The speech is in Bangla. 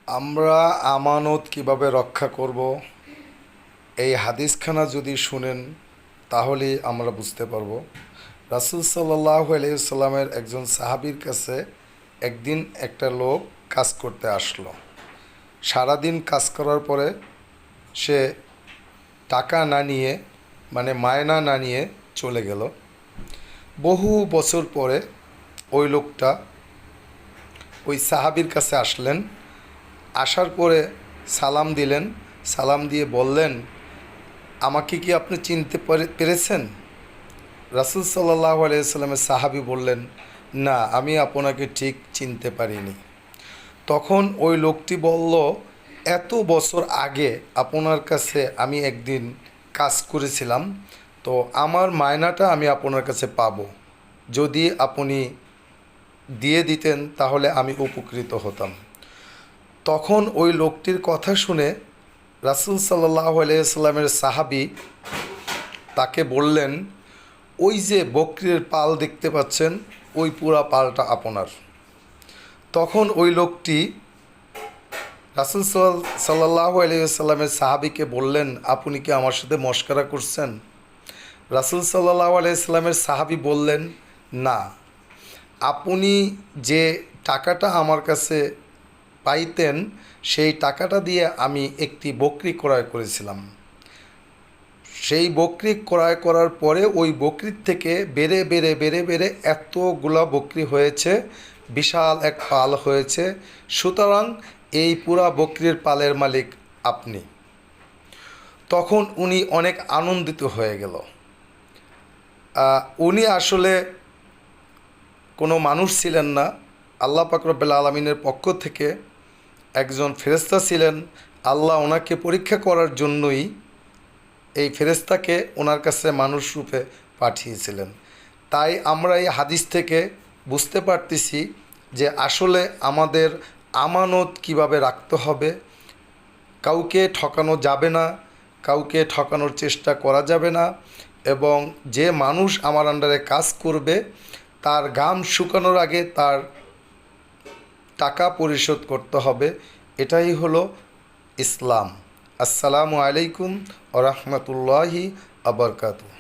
আমরা আমানত কিভাবে রক্ষা করব, এই হাদিসখানা যদি শুনেন তাহলেই আমরা বুঝতে পারবো। রাসূল সাল্লাল্লাহু আলাইহি সাল্লামের একজন সাহাবীর কাছে একদিন একটা লোক কাজ করতে আসলো। সারাদিন কাজ করার পরে সে টাকা না নিয়ে, মানে মায়না না নিয়ে চলে গেল। বহু বছর পরে ওই লোকটা ওই সাহাবীর কাছে আসলেন। আসার পরে সালাম দিলেন। সালাম দিয়ে বললেন, আমাকে কি আপনি চিনতে পেরেছেন? রাসূল সাল্লাল্লাহু আলাইহি সাল্লামের সাহাবী বললেন, না, আমি আপনাকে ঠিক চিনতে পারিনি। তখন ওই লোকটি বলল, এত বছর আগে আপনার কাছে আমি একদিন কাজ করেছিলাম, তো আমার মায়নাটা আমি আপনার কাছে পাবো। যদি আপনি দিয়ে দিতেন তাহলে আমি উপকৃত হতাম। তখন ওই লোকটির কথা শুনে রাসূল সাল্লাল্লাহু আলাইহি সাল্লামের সাহাবী তাকে বললেন, ওই যে বকরির পাল দেখতে পাচ্ছেন, ওই পুরা পালটা আপনার। তখন ওই লোকটি রাসূল সাল্লাল্লাহু আলাইহি সাল্লামের সাহাবীকে বললেন, আপনি কি আমার সাথে মশকরা করছেন? রাসূল সাল্লাল্লাহু আলাইহি সাল্লামের সাহাবী বললেন, না, আপনি যে টাকাটা আমার কাছে পাইতেন সেই টাকাটা দিয়ে আমি একটি বকরি ক্রয় করেছিলাম। সেই বকরি ক্রয় করার পরে ওই বকরির থেকে বেড়ে বেড়ে বেড়ে বেড়ে এতগুলা বকরি হয়েছে, বিশাল এক পাল হয়েছে। সুতরাং এই পুরা বকরির পালের মালিক আপনি। তখন উনি অনেক আনন্দিত হয়ে গেল। উনি আসলে কোনো মানুষ ছিলেন না, আল্লাহ পাক রব্বুল আলামিনের পক্ষ থেকে একজন ফেরেশতা ছিলেন। আল্লাহ ওনাকে পরীক্ষা করার জন্যই এই ফেরেশতাকে ওনার কাছে মানুষ রূপে পাঠিয়েছিলেন। তাই আমরা এই হাদিস থেকে বুঝতে পারতেছি যে আসলে আমাদের আমানত কিভাবে রাখতে হবে। কাউকে ঠকানো যাবে না, কাউকে ঠকানোর চেষ্টা করা যাবে না, এবং যে মানুষ আমার আন্ডারে কাজ করবে তার ঘাম শুকানোর আগে তার টাকা পরিশোধ করতে হবে। এটাই হলো ইসলাম। আসসালামু আলাইকুম ওয়া রাহমাতুল্লাহি ওয়া বারাকাতুহু।